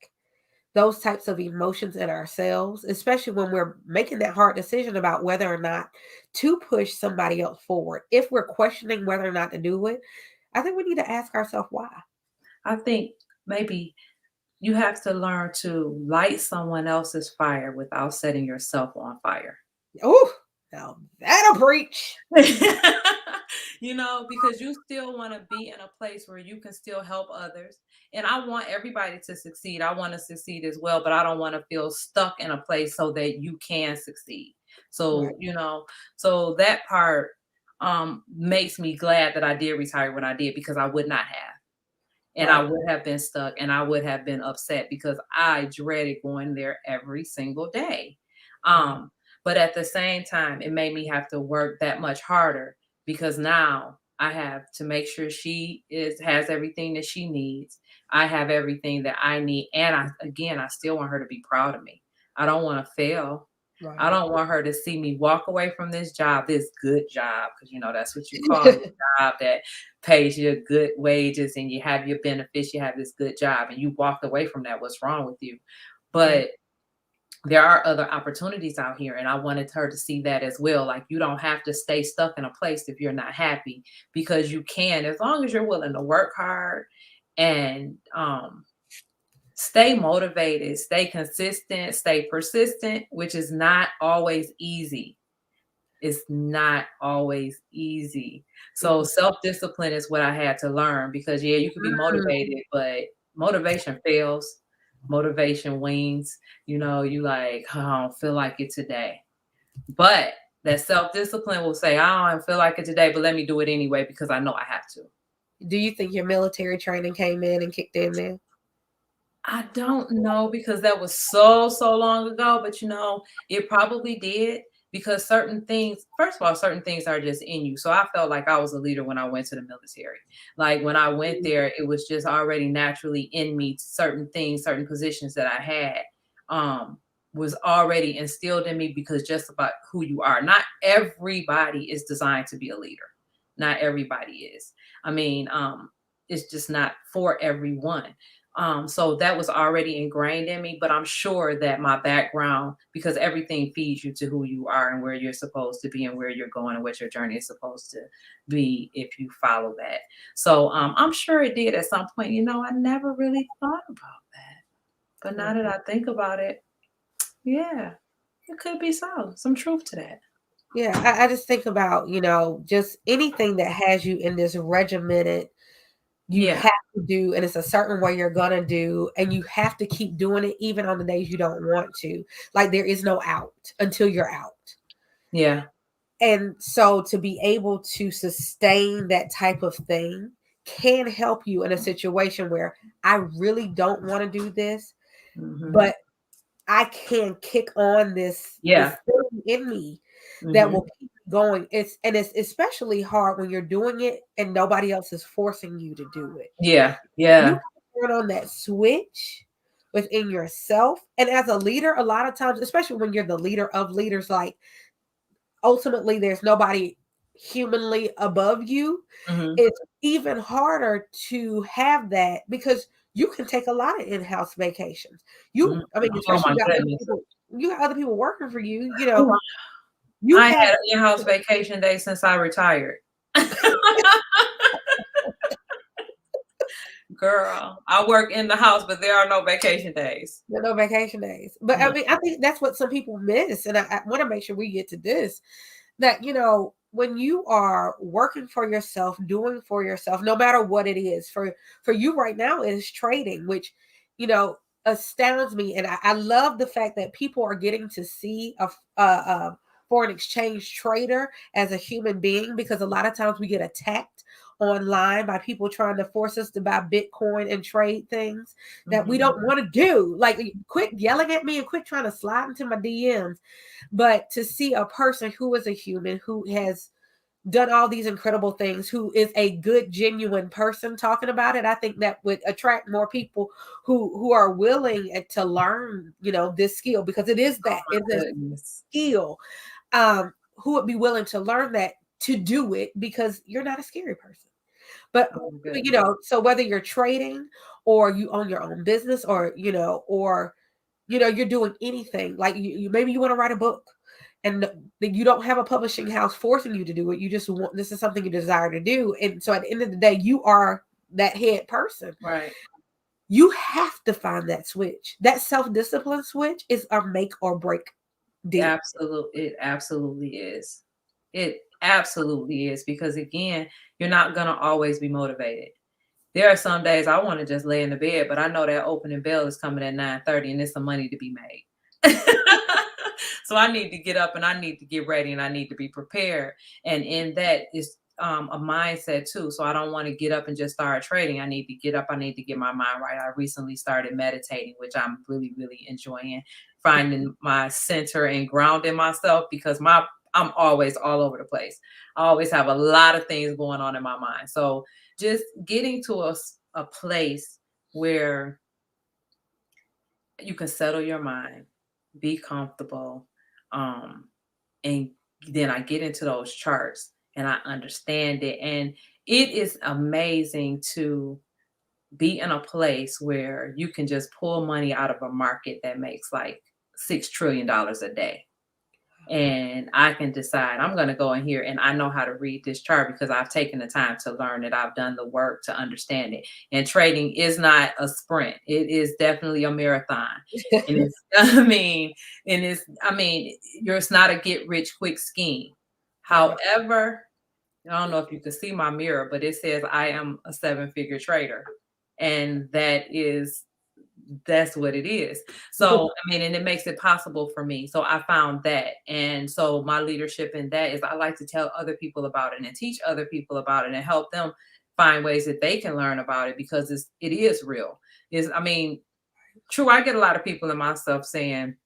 those types of emotions in ourselves, especially when we're making that hard decision about whether or not to push somebody else forward. If we're questioning whether or not to do it, I think we need to ask ourselves why. I think maybe you have to learn to light someone else's fire without setting yourself on fire. Oh, now that'll preach. Because you still want to be in a place where you can still help others. And I want everybody to succeed. I want to succeed as well, but I don't want to feel stuck in a place so that you can succeed. Right. So that part makes me glad that I did retire when I did because I would not have. And I Right. would have been stuck and I would have been upset because I dreaded going there every single day. Right. Um, but at the same time, it made me have to work that much harder because now I have to make sure she has everything that she needs. I have everything that I need. And I still want her to be proud of me. I don't want to fail. I Right. don't want her to see me walk away from this job, this good job, because that's what you call your job that pays you good wages and you have your benefits, you have this good job, and you walked away from that. What's wrong with you? Right. But there are other opportunities out here, and I wanted her to see that as well. Like you don't have to stay stuck in a place if you're not happy, because you can, as long as you're willing to work hard and stay motivated, stay consistent, stay persistent, which is not always easy. It's not always easy. So Mhm. self-discipline is what I had to learn because yeah, you could be Mm. motivated, but motivation fails, motivation wanes. You like, "Oh, I don't feel like it today." But that self-discipline will say, I don't feel like it today, but let me do it anyway because I know I have to. Do you think your military training came in and kicked in there? I don't know because that was so, so long ago, but it probably did because certain things, first of all, certain things are just in you. So I felt like I was a leader when I went to the military. Like when I went Mm. there, it was just already naturally in me, certain things, certain positions that I had was already instilled in me because just about who you are. Not everybody is designed to be a leader. Not everybody is. I mean, it's just not for everyone. So that was already ingrained in me, but I'm sure that my background, because everything feeds you to who you are and where you're supposed to be and where you're going and what your journey is supposed to be if you follow that. So I'm sure it did at some point. I never really thought about that. But now that Mhm. I think about it, yeah, it could be some truth to that. Yeah, I just think about, just anything that has you in this regimented, you Yeah, have to do, and it's a certain way you're gonna do, and you have to keep doing it even on the days you don't want to. Like there is no out until you're out. yeah. And so to be able to sustain that type of thing can help you in a situation where I really don't want to do this, Hmm. but I can kick on this Yeah. thing in me that Hmm. will keep me going. It's especially hard when you're doing it and nobody else is forcing you to do it. Yeah. You Yeah. turn on that switch within yourself. And as a leader, a lot of times, especially when you're the leader of leaders, like ultimately there's nobody humanly above you. Hmm. It's even harder to have that because you can take a lot of in-house vacations. Hmm. I mean, Oh especially my goodness. you got other people working for you, Oh, you I have had an in-house vacation day since I retired. Girl, I work in the house, but there are no vacation days. no vacation days. But I No. mean, I think that's what some people miss. And I want to make sure we get to this that, when you are working for yourself, doing for yourself, no matter what it is, for you right now, it is trading, which, you know, astounds me. And I love the fact that people are getting to see a foreign exchange trader as a human being, because a lot of times we get attacked online by people trying to force us to buy Bitcoin and trade things that we Mhm. don't want to do. Like, quit yelling at me and quit trying to slide into my DMs. But to see a person who is a human, who has done all these incredible things, who is a good, genuine person talking about it, I think that would attract more people who are willing to learn, this skill, because it's a Goodness. skill. Who would be willing to learn that, to do it, because you're not a scary person. But, Oh my goodness. so whether you're trading or you own your own business, or you're doing anything, like maybe you want to write a book, and you don't have a publishing house forcing you to do it. You just want, this is something you desire to do. And so at the end of the day, you are that head person. Right. You have to find that switch. That self-discipline switch is a make or break deal. It absolutely is. It absolutely is because again, you're not gonna always be motivated. There are some days I want to just lay in the bed, but I know that opening bell is coming at 9:30 and there's some money to be made. So I need to get up and I need to get ready and I need to be prepared. And in that is a mindset too. So I don't want to get up and just start trading. I need to get up. I need to get my mind right. I recently started meditating, which I'm really, really enjoying, finding my center and grounding myself because I'm always all over the place. I always have a lot of things going on in my mind. So just getting to a place where you can settle your mind, be comfortable, um, and then I get into those charts and I understand it. And it is amazing to be in a place where you can just pull money out of a market that makes like $6 trillion a day. And I can decide I'm going to go in here and I know how to read this chart because I've taken the time to learn it. I've done the work to understand it. And trading is not a sprint. It is definitely a marathon. And it's I mean, it's not a get rich quick scheme. Right. However, I don't know if you can see my mirror, but it says I am a seven-figure trader. And that's what it is. So, I mean, and it makes it possible for me. So I found that. And so my leadership in that is I like to tell other people about it and teach other people about it and help them find ways that they can learn about it because it is real. I mean, true, I get a lot of people in my stuff saying,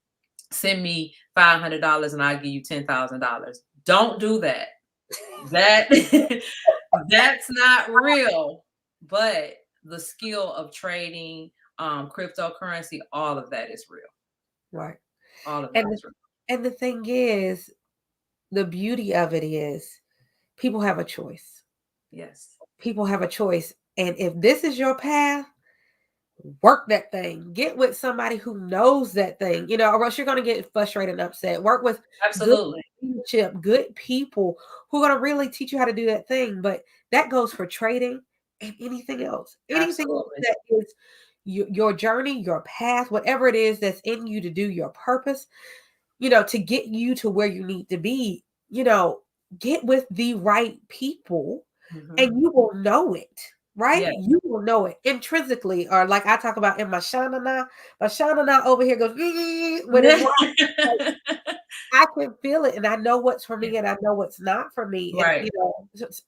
send me $500 and I'll give you $10,000. Don't do that. That that's not real. But the skill of trading, cryptocurrency, all of that is real. Right. All of that And the, is real. and the thing is, the beauty of it is people have a choice. Yes. People have a choice. And if this is your path, work that thing. Get with somebody who knows that thing, or else you're going to get frustrated and upset. Work with good Absolutely. leadership, good people who are going to really teach you how to do that thing. But that goes for trading and anything else. Anything else Absolutely. that is your journey, your path, whatever it is that's in you to do your purpose, to get you to where you need to be, get with the right people Mhm. and you will know it, right? Yeah. You will know it intrinsically, or like I talk about in my shanana over here goes when it's like, I can feel it and I know what's for Yeah. me and I know what's not for me. And Right.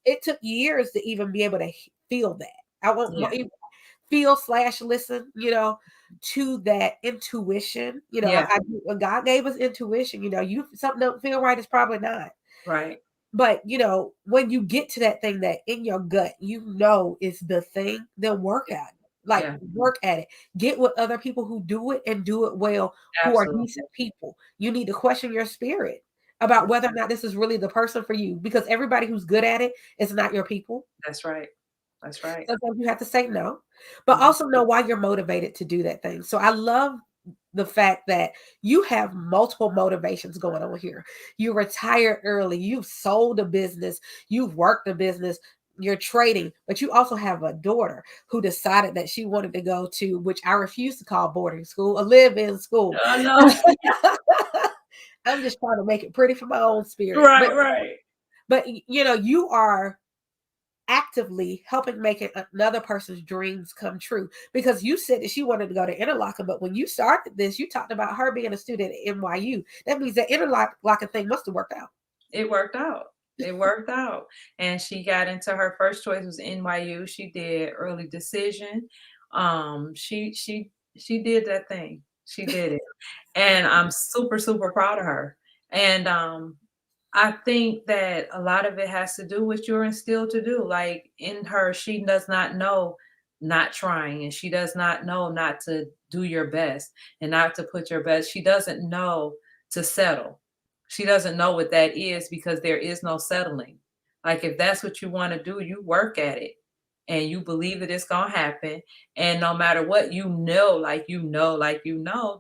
it took years to even be able to feel that. I won't Yeah. feel slash listen, to that intuition. Yeah. God gave us intuition. You something don't feel right, it's probably not. Right. But when you get to that thing that in your gut, is the thing, then work at it. Like Yeah. work at it. Get with other people who do it and do it well, who are Absolutely. decent people. You need to question your spirit about whether or not this is really the person for you, because everybody who's good at it is not your people. That's right. That's right. Sometimes you have to say no, but Mhm. also know why you're motivated to do that thing. So I love the fact that you have multiple motivations going on here. You retired early, you've sold a business, you've worked a business, you're trading, but you also have a daughter who decided that she wanted to go to, which I refuse to call boarding school, a live-in school. Oh, no. I'm just trying to make it pretty for my own spirit. But Right, right. you are actively helping make another person's dreams come true, because you said that she wanted to go to Interlochen, but when you started this, you talked about her being a student at NYU. That means that Interlochen thing must have worked out. It worked out. It worked out. And she got into her first choice was NYU. She did early decision. She did that thing. She did it. And I'm super, super proud of her. And I think that a lot of it has to do with your instilled to do. Like in her, she does not know not trying, and she does not know not to do your best and not to put your best. She doesn't know to settle. She doesn't know what that is because there is no settling. Like if that's what you want to do, you work at it and you believe that it's gonna happen. And no matter what, that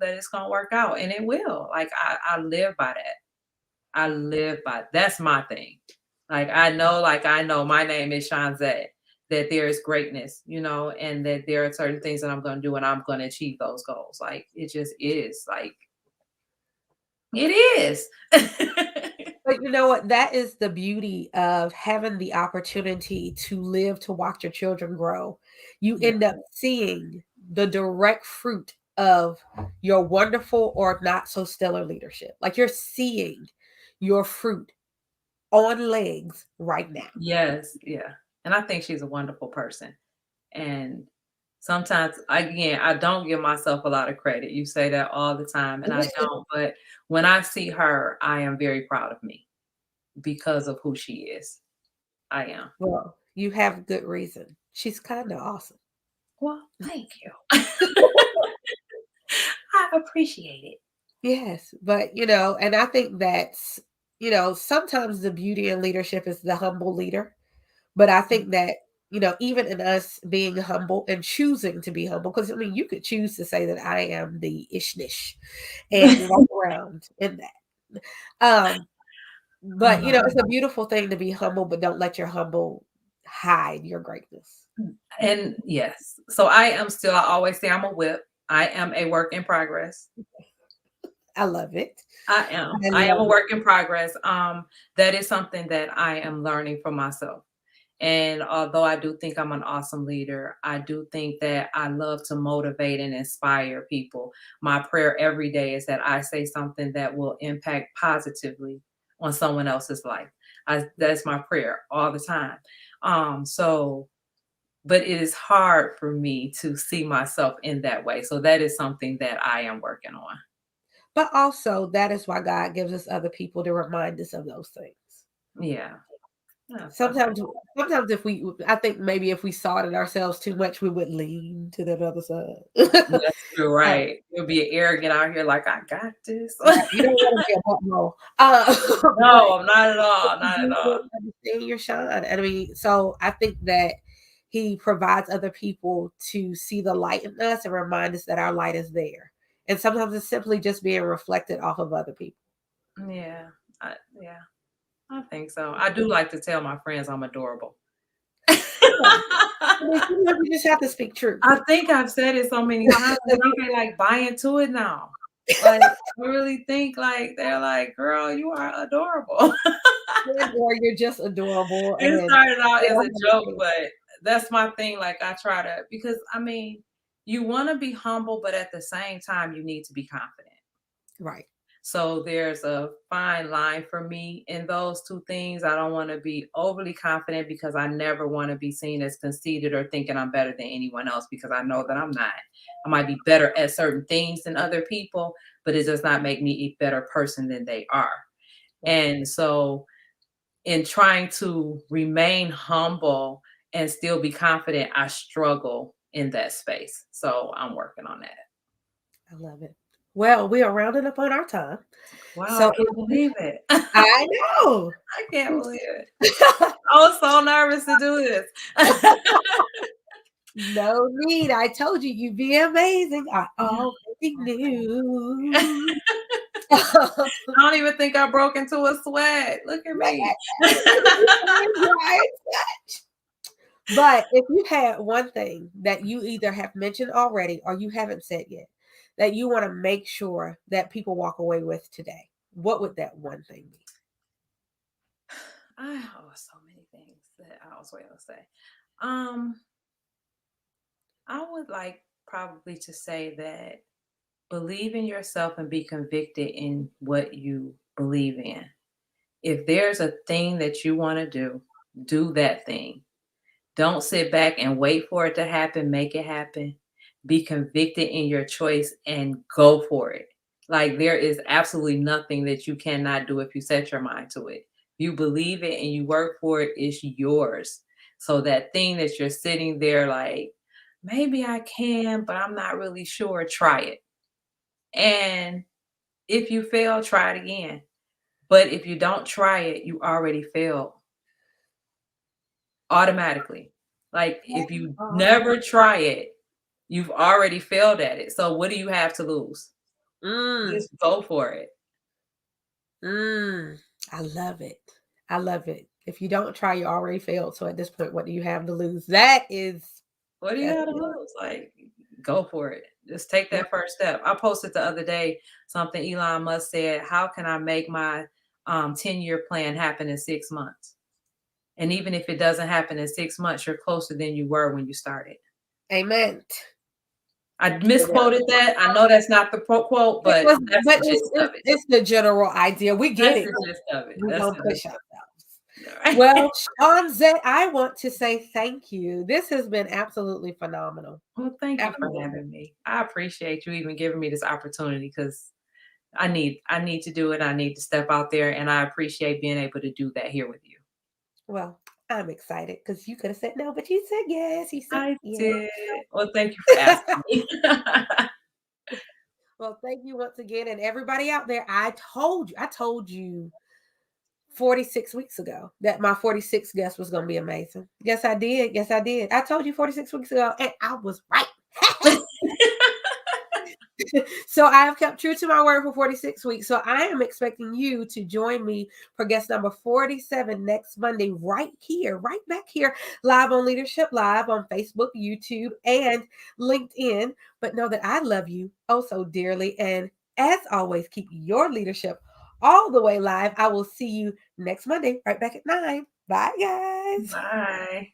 it's gonna work out and it will. Like I live by that. I live by that's my thing. Like I know my name is Chonzette, that there is greatness, and that there are certain things that I'm gonna do and I'm gonna achieve those goals. Like it just is. Like it is. But you know what? That is the beauty of having the opportunity to live to watch your children grow. You Yeah. end up seeing the direct fruit of your wonderful or not so stellar leadership. Like you're seeing your fruit on legs right now. Yes, yeah. And I think she's a wonderful person. And sometimes, again, I don't give myself a lot of credit. You say that all the time, and I don't. But when I see her, I am very proud of me because of who she is. I am. Well, you have good reason. She's kind of awesome. Well, thank you. I appreciate it. Yes, but and I think that's, sometimes the beauty in leadership is the humble leader. But I think that, even in us being humble and choosing to be humble, because I mean, you could choose to say that I am the ishnish and walk around in that. But it's a beautiful thing to be humble, but don't let your humble hide your greatness. And yes, so I always say I'm a whip. I am a work in progress. I love it. I am. I I am love a it. work in progress. That is something that I am learning for myself. And although I do think I'm an awesome leader, I do think that I love to motivate and inspire people. My prayer every day is that I say something that will impact positively on someone else's life. That's my prayer all the time. So but it is hard for me to see myself in that way. So that is something that I am working on. But also, that is why God gives us other people to remind us of those things. Yeah. Yeah, I think Sometimes I think maybe if we saw it in ourselves too much, we would lean to that other side. that's true, Uh, right. You'll be arrogant out here like, "I got this." right, you don't wanna be a butthole. But No, not at all, not at you all. will understand your shine. I mean, so I think that he provides other people to see the light in us and remind us that our light is there. And sometimes it's simply just being reflected off of other people. Yeah, yeah, I think so. I do like to tell my friends I'm adorable. Yeah. I mean, sometimes you just have to speak truth. I think I've said it so many times, and they like buy into it now. Like, I really think like they're like, "Girl, you are adorable." Or you're just adorable It and started out they as don't a have joke, anything. but that's my thing. Like I try to because I mean, you want to be humble, but at the same time, you need to be confident. Right. So there's a fine line for me in those two things. I don't want to be overly confident because I never want to be seen as conceited or thinking I'm better than anyone else because I know that I'm not. I might be better at certain things than other people, but it does not make me a better person than they are. Right. And so in trying to remain humble and still be confident, I struggle in that space. So I'm working on that. I love it. Well, we are rounding up on our time. Wow, I So can't believe it. I know. I can't believe it. I was so nervous to do this. No need. I told you you'd be amazing. I already knew. I don't even think I broke into a sweat. Look at me. But if you had one thing that you either have mentioned already or you haven't said yet that you want to make sure that people walk away with today, what would that one thing be? So many things that I was going to say. Um, I would like probably to say that believe in yourself and be convicted in what you believe in. If there's a thing that you want to do that thing. Don't sit back and wait for it to happen. Make it happen. Be convicted in your choice and go for it. Like there is absolutely nothing that you cannot do if you set your mind to it. If you believe it and you work for it, it's yours. So that thing that you're sitting there like, maybe I can, but I'm not really sure, try it. And if you fail, try it again. But if you don't try it, you already failed automatically. Like if you never try it, you've already failed at it. So what do you have to lose? Mm, Just go for it. I love it. I love it. If you don't try, you already failed. So at this point, what do you have to lose? That is, What do you that's have to it. lose? Like, go for it. Just take Yeah. that first step. I posted the other day something Elon Musk said, how can I make my 10-year plan happen in 6 months? And even if it doesn't happen in 6 months, you're closer than you were when you started. Amen. I misquoted that. I know that's not the quote, It but was, that's but the gist of it. it's the general idea. We get That's it. the gist of it. We That's don't the push gist ourselves. of it. All right. Well, Chonzette, I want to say thank you. This has been absolutely phenomenal. Well, thank you for Absolutely. having me. I appreciate you even giving me this opportunity because I need to do it. I need to step out there, and I appreciate being able to do that here with you. Well, I'm excited because you could have said no, but you said yes. You said I yes. did. Well, thank you for asking me. Well, thank you once again. And everybody out there, I told you 46 weeks ago that my 46th guest was going to be amazing. Yes, I did. Yes, I did. I told you 46 weeks ago, and I was right. So I have kept true to my word for 46 weeks. So I am expecting you to join me for guest number 47 next Monday, right here, right back here, live on Leadership Live on Facebook, YouTube, and LinkedIn. But know that I love you oh so dearly. And as always, keep your leadership all the way live. I will see you next Monday, right back at 9. Bye, guys. Bye.